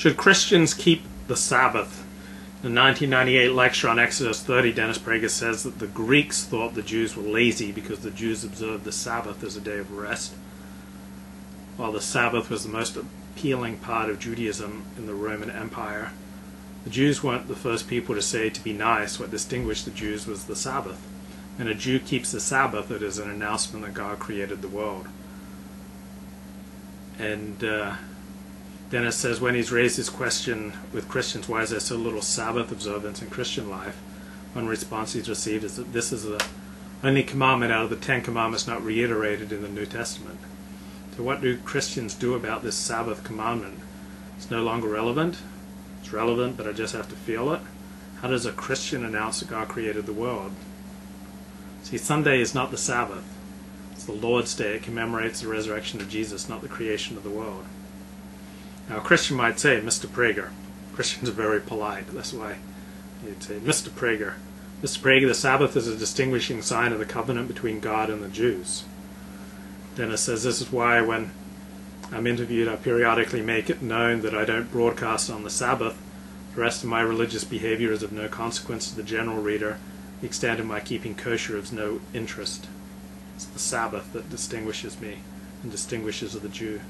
Should Christians keep the Sabbath? In the 1998 lecture on Exodus 30, Dennis Prager says that the Greeks thought the Jews were lazy because the Jews observed the Sabbath as a day of rest, while the Sabbath was the most appealing part of Judaism in the Roman Empire. The Jews weren't the first people to say to be nice. What distinguished the Jews was the Sabbath. When a Jew keeps the Sabbath, it is an announcement that God created the world. And Dennis says when he's raised this question with Christians, why is there so little Sabbath observance in Christian life, one response he's received is that this is the only commandment out of the 10 commandments not reiterated in the New Testament. So what do Christians do about this Sabbath commandment? It's no longer relevant. It's relevant, but I just have to feel it. How does a Christian announce that God created the world? See, Sunday is not the Sabbath. It's the Lord's Day. It commemorates the resurrection of Jesus, not the creation of the world. Now, a Christian might say, Mr. Prager. Christians are very polite. That's why you'd say, Mr. Prager. Mr. Prager, the Sabbath is a distinguishing sign of the covenant between God and the Jews. Dennis says, this is why when I'm interviewed, I periodically make it known that I don't broadcast on the Sabbath. The rest of my religious behavior is of no consequence to the general reader. The extent of my keeping kosher is no interest. It's the Sabbath that distinguishes me and distinguishes the Jew.